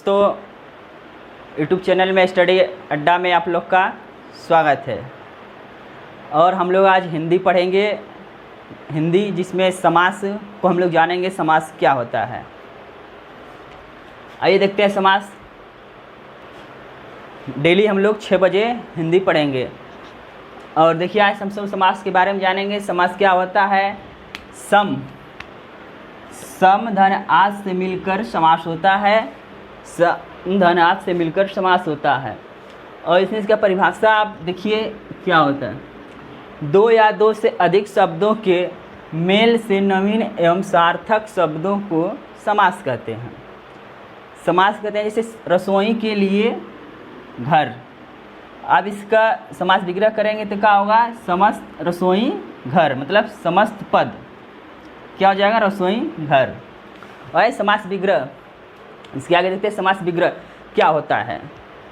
तो YouTube channel में study अड्डा में आप लोग का स्वागत है। और हम लोग आज हिंदी पढ़ेंगे, हिंदी जिसमें समास को हम लोग जानेंगे, समास क्या होता है। आइए देखते हैं समास। डेली हम लोग 6 बजे हिंदी पढ़ेंगे। और देखिए आज हम सब समास के बारे में जानेंगे। समास क्या होता है। सम धन आज से मिलकर समास होता है। सम धन आज से मिलकर समास होता है। और इसमें इसका परिभाषा आप देखिए क्या होता है। दो या दो से अधिक शब्दों के मेल से नवीन एवं सार्थक शब्दों को समास कहते हैं। समास कहते हैं जैसे रसोई के लिए घर। अब इसका समास विग्रह करेंगे तो क्या होगा। समस्त रसोई घर मतलब समस्त पद क्या हो जाएगा, रसोई घर। और समास विग्रह इसके आगे देखते हैं। समास विग्रह क्या होता है।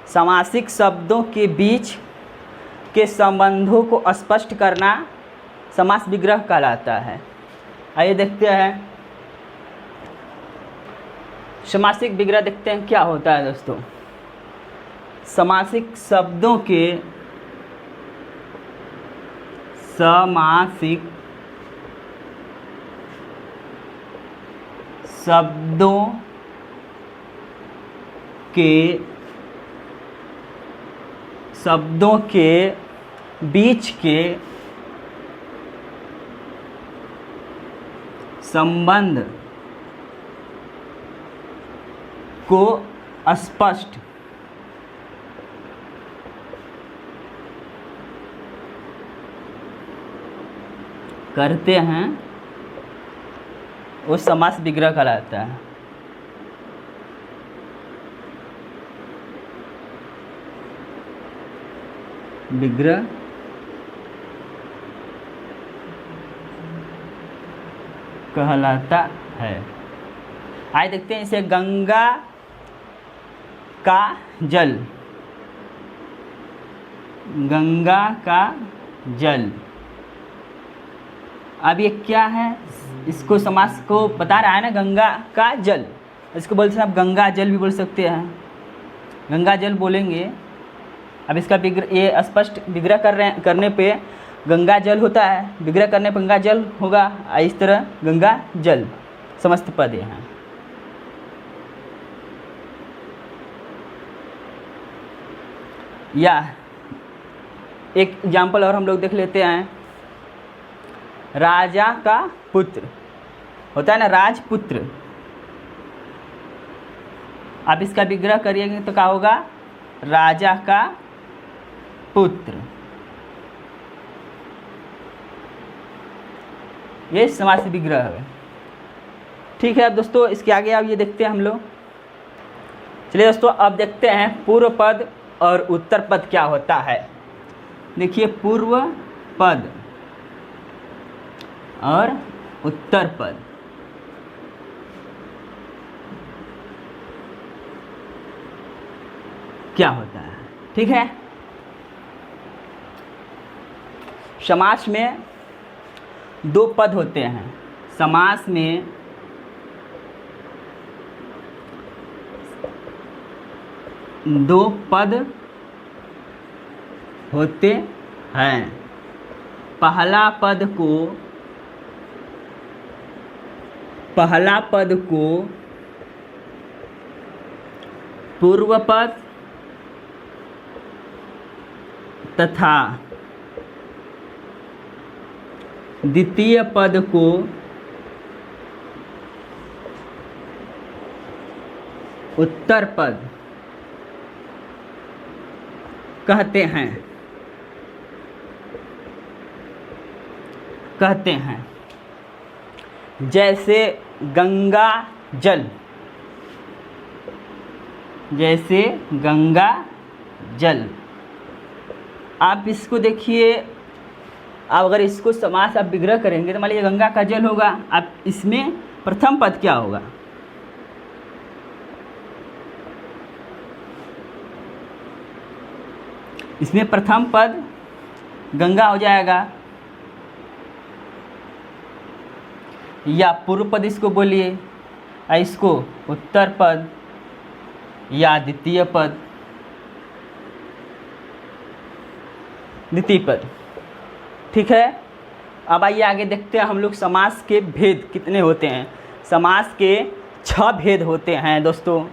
समासिक शब्दों के बीच के संबंधों को स्पष्ट करना समास विग्रह कहलाता है। आइए देखते हैं समासिक विग्रह। देखते हैं क्या होता है दोस्तों। समासिक शब्दों के शब्दों के बीच के संबंध को स्पष्ट करते हैं वो समास विग्रह कहलाता है। विग्रह कहलाता है। आइए देखते हैं इसे। गंगा का जल, गंगा का जल। अब ये क्या है, इसको समास को बता रहा है ना। गंगा का जल, इसको बोलते हैं आप गंगा जल भी बोल सकते हैं। गंगा जल बोलेंगे। अब इसका विग्रह ये स्पष्ट विग्रह करने पे गंगा जल होता है, विग्रह करने पर गंगा जल होगा। इस तरह गंगा जल समस्त पद हैं। या एक एग्जाम्पल और हम लोग देख लेते हैं। राजा का पुत्र होता है ना, राजपुत्र। आप इसका विग्रह करिएंगे तो क्या होगा, राजा का पुत्र। ये समास विग्रह है। ठीक है अब दोस्तों इसके आगे अब ये देखते हैं हम लोग। चलिए दोस्तों अब देखते हैं पूर्व पद और उत्तर पद क्या होता है। देखिए पूर्व पद और उत्तर पद। क्या होता है, ठीक है। समास में 2 पद होते हैं। समास में 2 पद होते हैं। पहला पद को पूर्व पद तथा द्वितीय पद को उत्तर पद कहते हैं। जैसे गंगा जल, जैसे गंगा जल। आप इसको देखिए। अब अगर इसको समास आप विग्रह करेंगे तो मान लीजिए गंगा का जल होगा। अब इसमें प्रथम पद क्या होगा, इसमें प्रथम पद गंगा हो जाएगा। या पूर्व पद इसको बोलिए, इसको उत्तर पद या द्वितीय पद, द्वितीय पद। ठीक है, अब आइए आगे देखते हैं हम लोग समास के भेद कितने होते हैं। समास के 6 भेद होते हैं दोस्तों,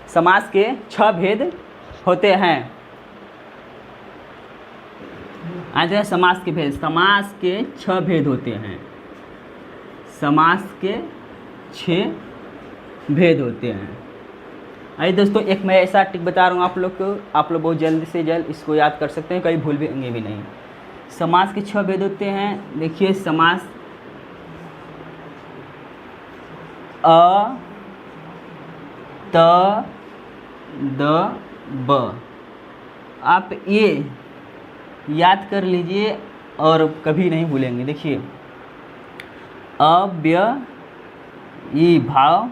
समास के 6 भेद होते हैं। आज है समास के भेद। समास के 6 भेद होते हैं, समास के 6 भेद होते हैं। आइए दोस्तों, एक मैं ऐसा टिक बता रहा हूँ आप लोग को, आप लोग बहुत जल्द से जल्द इसको याद कर सकते हैं, कहीं भूल भी नहीं। समास के 6 भेद होते हैं। देखिए, समास अ, त, द, ब। आप ये याद कर लीजिए और कभी नहीं भूलेंगे। देखिए, अव्ययी भाव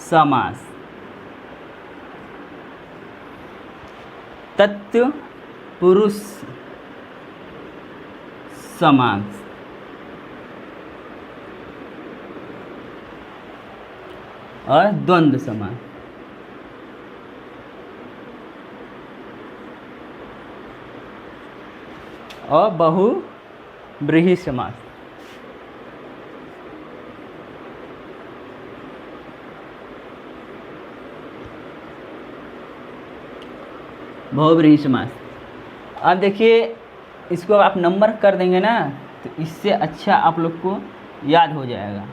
समास, तत्पुरुष समास, और द्वंद्व समास। और बहुव्रीहि समास। बहुव्रीहि समास। अब देखिए, इसको आप नंबर कर देंगे ना तो इससे अच्छा आप लोग को याद हो जाएगा।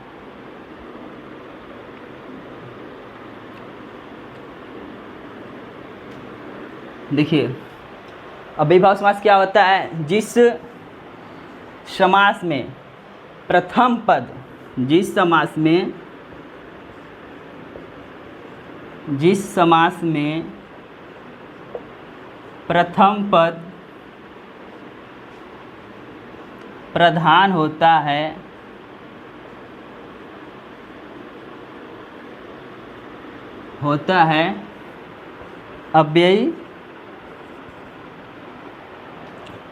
देखिए, अव्ययीभाव समास क्या होता है? जिस समास में प्रथम पद, जिस समास में प्रथम पद प्रधान होता है,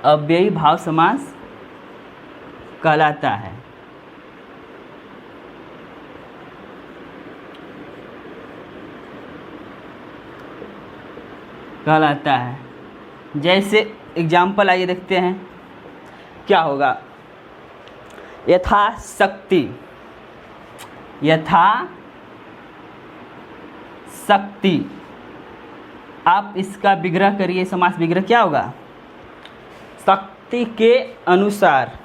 अव्ययी भाव समास कहलाता है। जैसे एग्जाम्पल आइए देखते हैं क्या होगा। यथाशक्ति, यथाशक्ति। आप इसका विग्रह करिए, समास विग्रह क्या होगा? शक्ति के अनुसार,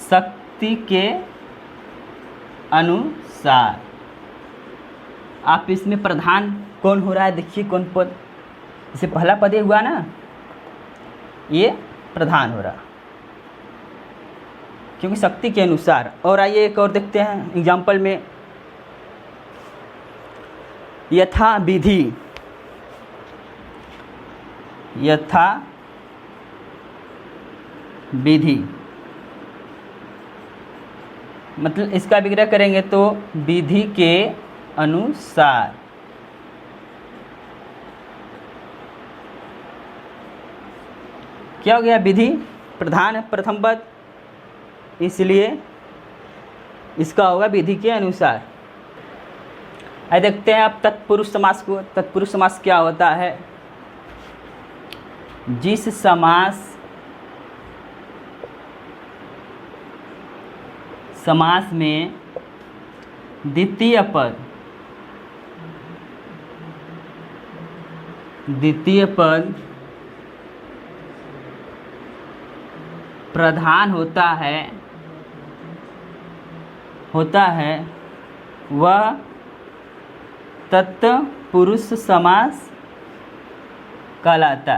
शक्ति के अनुसार। आप इसमें प्रधान कौन हो रहा है? देखिए कौन पद, जैसे पहला पद ये हुआ ना, ये प्रधान हो रहा क्योंकि शक्ति के अनुसार। और आइए एक और देखते हैं एग्जाम्पल में। यथा विधि, यथा विधि, मतलब इसका विग्रह करेंगे तो विधि के अनुसार। क्या हो गया? विधि प्रधान प्रथम पद, इसलिए इसका होगा विधि के अनुसार। आइए देखते हैं आप तत्पुरुष समास को। तत्पुरुष समास क्या होता है? जिस समास में द्वितीय पद प्रधान होता है वह तत्पुरुष समास कहलाता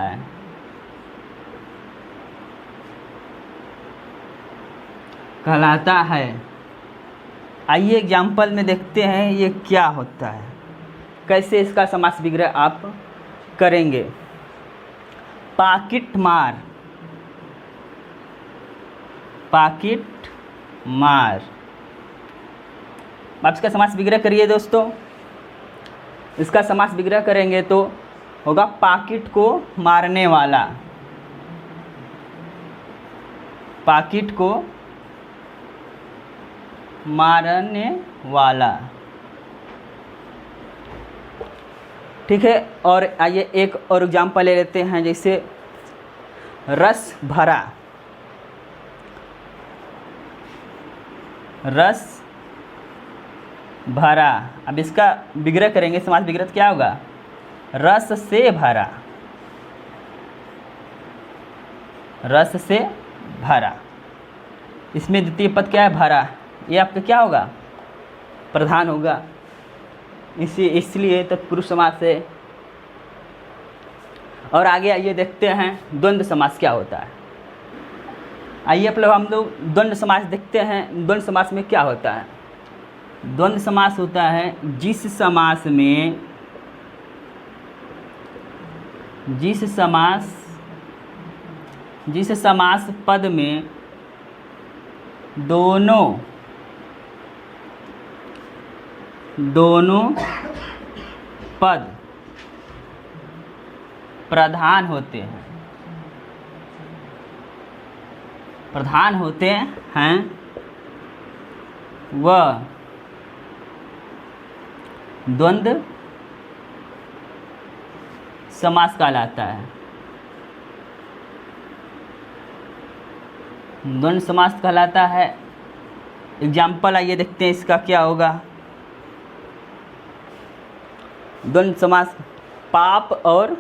है। आइए एग्जाम्पल में देखते हैं ये क्या होता है, कैसे इसका समास विग्रह आप करेंगे। पाकिट मार, पाकिट मार। आप इसका समास विग्रह करिए दोस्तों। इसका समास विग्रह करेंगे तो होगा पाकिट को मारने वाला, पाकिट को मारने वाला। ठीक है, और आइए एक और एग्जाम्पल ले लेते हैं, जैसे रस भरा। रस भरा, अब इसका विग्रह करेंगे, समास विग्रह क्या होगा? रस से भरा। रस से भरा, इसमें द्वितीय पद क्या है? भरा। ये आपका क्या होगा? प्रधान होगा, इसलिए तत्पुरुष समास है। और आगे आइए देखते हैं द्वंद्व समास क्या होता है। आइए मतलब हम लोग द्वंद्व समास देखते हैं। द्वंद्व समास में क्या होता है? द्वंद्व समास होता है जिस समास पद में दोनों पद प्रधान होते हैं, वह द्वंद्व समास कहलाता है। द्वंद्व समास कहलाता है। एग्जाम्पल आइए देखते हैं इसका क्या होगा। द्वंद्व समास पाप और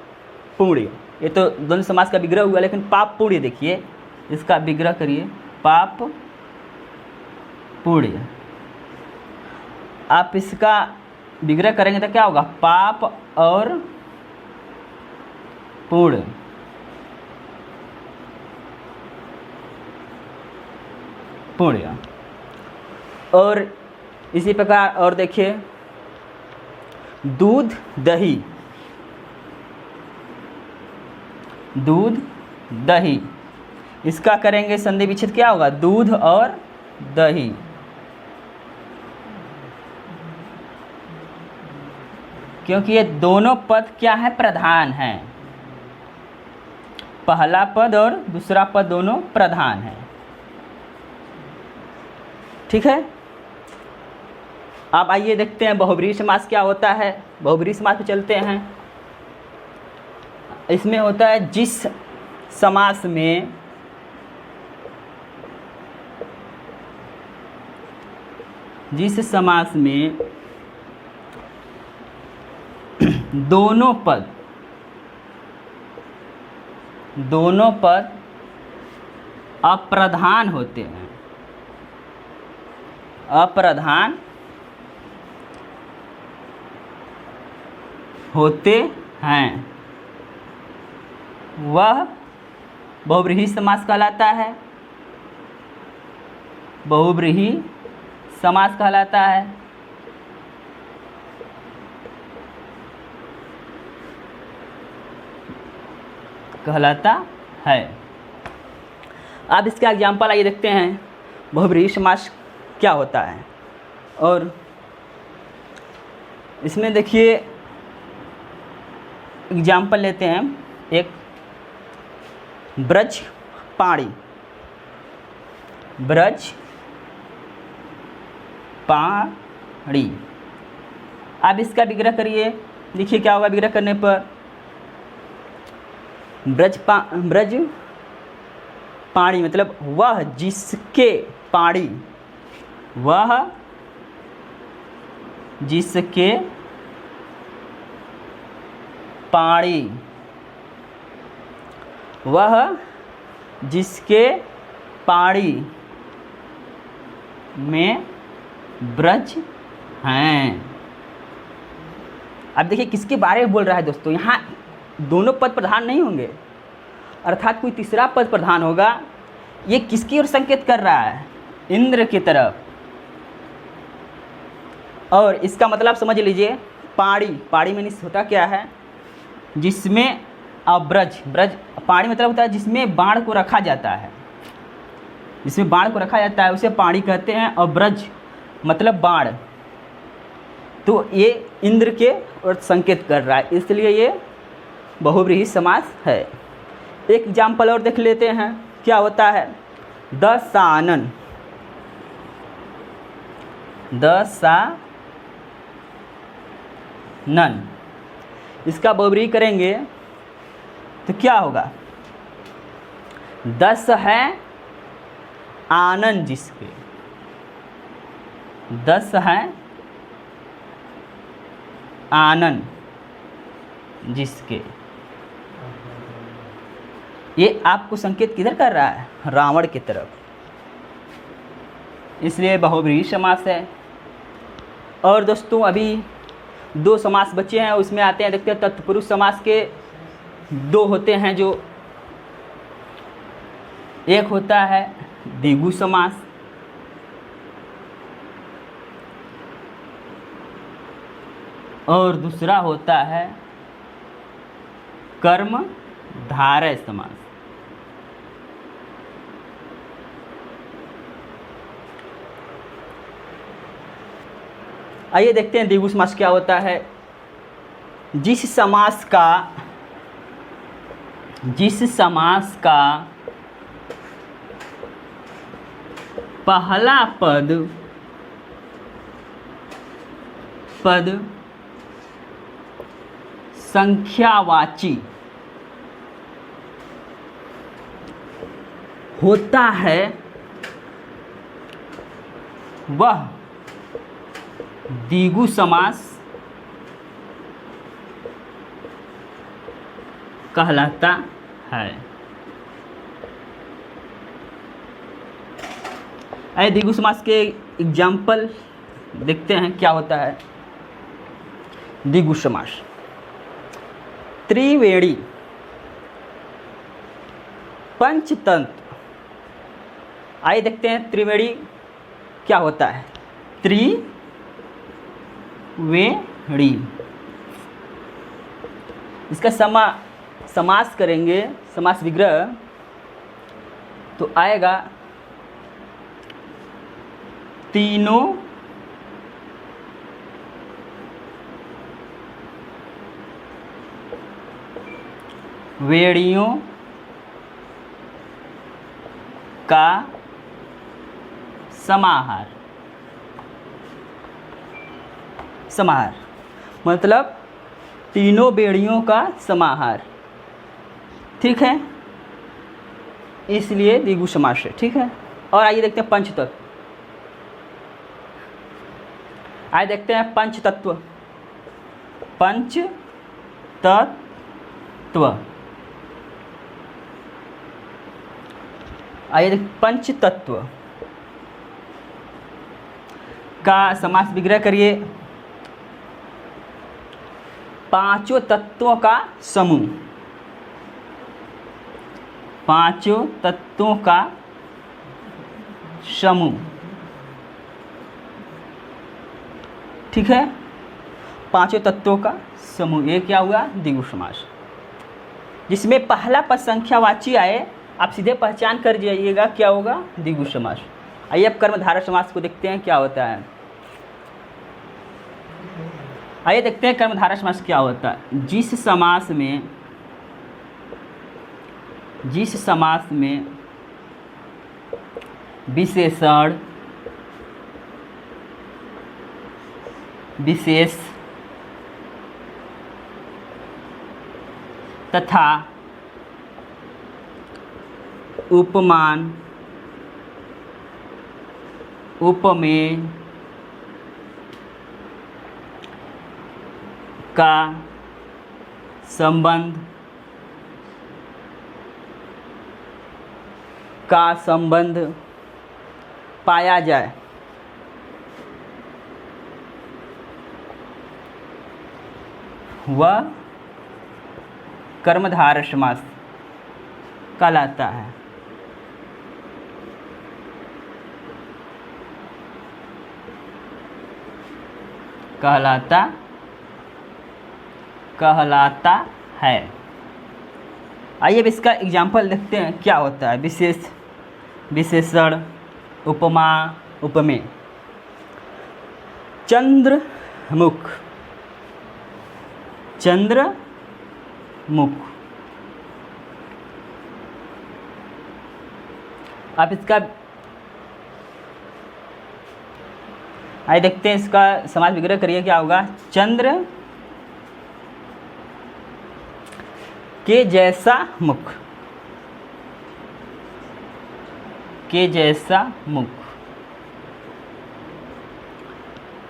पुण्य, ये तो द्वंद्व समास का विग्रह हुआ, लेकिन पाप पुण्य देखिए, इसका विग्रह करिए। पाप पुण्य, आप इसका विग्रह करेंगे तो क्या होगा? पाप और पुण्य। पुण्य। और इसी प्रकार और देखिए दूध दही। दूध दही, इसका करेंगे संधि विच्छेद, क्या होगा? दूध और दही। क्योंकि ये दोनों पद क्या है? प्रधान है। पहला पद और दूसरा पद दोनों प्रधान है। ठीक है, अब आइए देखते हैं बहुब्रीहि समास क्या होता है। बहुब्रीहि समास पे चलते हैं। इसमें होता है जिस समास में दोनों पद अप्रधान होते हैं। अप्रधान होते हैं, वह बहुब्रीहि समास कहलाता है। बहुब्रीहि समास कहलाता है। अब इसका एग्जाम्पल आइए देखते हैं बहुब्रीहि समास क्या होता है। और इसमें देखिए एग्जाम्पल लेते हैं, एक ब्रज पाणी। ब्रज पाणी, अब इसका विग्रह करिए। देखिए क्या होगा विग्रह करने पर? ब्रज पाणी मतलब वह जिसके, पाणी वह जिसके पाणी, वह जिसके पाणी में ब्रज हैं। अब देखिए किसके बारे में बोल रहा है दोस्तों? यहाँ दोनों पद प्रधान नहीं होंगे, अर्थात कोई तीसरा पद प्रधान होगा। ये किसकी ओर संकेत कर रहा है? इंद्र की तरफ। और इसका मतलब समझ लीजिए, पाणी, पाणी में होता क्या है? जिसमें अब्रज, ब्रज पाणी मतलब होता है जिसमें बाण को रखा जाता है। जिसमें बाण को रखा जाता है उसे पाणी कहते हैं। और ब्रज मतलब बाण, तो ये इंद्र के ओर संकेत कर रहा है, इसलिए ये बहुब्रीहि समास है। एक एग्जाम्पल और देख लेते हैं क्या होता है। दशानन, दशानन। इसका बहुब्रीही करेंगे तो क्या होगा? 10 है आनन जिसके, 10 है आनन जिसके। ये आपको संकेत किधर कर रहा है? रावण की तरफ, इसलिए बहुब्रीही समास है। और दोस्तों अभी 2 समास बचे हैं, उसमें आते हैं, देखते हैं। तत्पुरुष समास के 2 होते हैं, जो एक होता है द्विगु समास, और दूसरा होता है कर्मधारय समास। आइए देखते हैं द्विगु समास क्या होता है। जिस समास का पहला पद संख्यावाची होता है वह द्विगु समास कहलाता है। आइए द्विगु समास के एग्जाम्पल देखते हैं क्या होता है। द्विगु समास, त्रिवेणी, पंचतंत्र। आइए देखते हैं त्रिवेणी क्या होता है। त्रिवेणी, इसका समास करेंगे, समास विग्रह, तो आएगा तीनों वेड़ियों का समाहार। मतलब तीनों बेड़ियों का समाहार, ठीक है, इसलिए द्विगु समास है, ठीक है। और आइए देखते हैं पंचतत्व। आइए देखते हैं पंचतत्व। पंचतत्व, आइए देख पंचतत्व का समास विग्रह करिए। पांचों तत्वों का समूह, पांचों तत्वों का समूह, ठीक है, पांचों तत्वों का समूह। ये क्या हुआ? द्विगु समास। जिसमें पहला पद संख्यावाची आए, आप सीधे पहचान कर जाइएगा क्या होगा? द्विगु समास। आइए अब कर्मधारय समास को देखते हैं क्या होता है। आइए देखते हैं कर्मधारय समास क्या होता है। जिस समास में विशेषण, विशेष तथा उपमान, उपमेय का संबंध पाया जाए, वह कर्मधारय समास कहलाता है। कहलाता है। आइए अब इसका एग्जाम्पल देखते हैं क्या होता है। विशेषण, उपमा, उपमेय। चंद्रमुख, आप इसका आइए देखते हैं इसका समास विग्रह करिए क्या होगा। चंद्र के जैसा मुख, के जैसा मुख,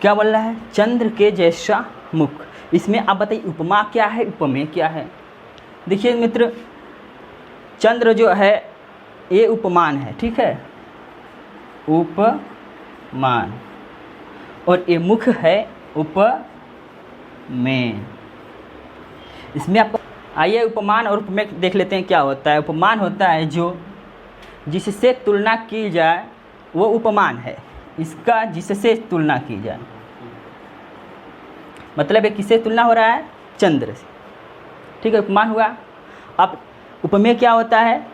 क्या बोल रहा है? चंद्र के जैसा मुख। इसमें आप बताइए उपमा क्या है, उपमेय क्या है? देखिए मित्र, चंद्र जो है ये उपमान है, ठीक है, उपमान, और ये मुख है उपमेय। इसमें आपको आइए उपमान और उपमेय देख लेते हैं क्या होता है। उपमान होता है जो जिससे तुलना की जाए वो उपमान है, इसका जिससे तुलना की जाए, मतलब ये किससे तुलना हो रहा है? चंद्र से, ठीक है, उपमान हुआ। अब उपमेय क्या होता है?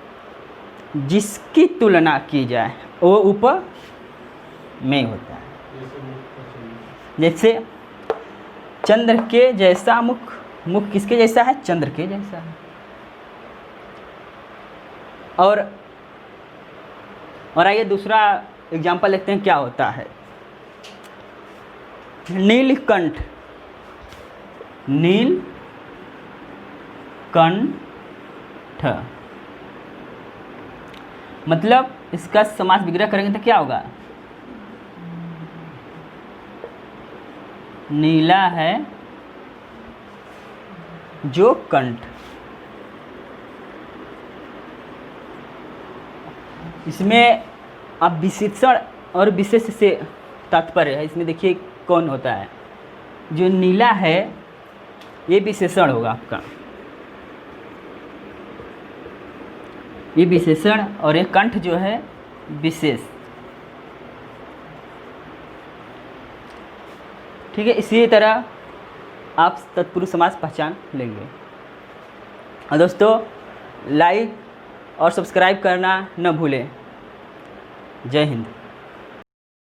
जिसकी तुलना की जाए वो उपमेय होता है। जैसे चंद्र के जैसा मुख, मुख किसके जैसा है? चंद्र के जैसा है। और आइए दूसरा एग्जाम्पल देखते हैं क्या होता है। नीलकंठ, नीलकंठ, मतलब इसका समास विग्रह करेंगे तो क्या होगा? नीला है जो कंठ, इसमें अब विशेषण और विशेष से तात्पर्य है। इसमें देखिए कौन होता है? जो नीला है ये विशेषण होगा आपका, ये विशेषण, और ये कंठ जो है विशेष, ठीक है। इसी तरह आप तत्पुरुष समास पहचान लेंगे। और दोस्तों लाइक और सब्सक्राइब करना न भूलें। जय हिंद।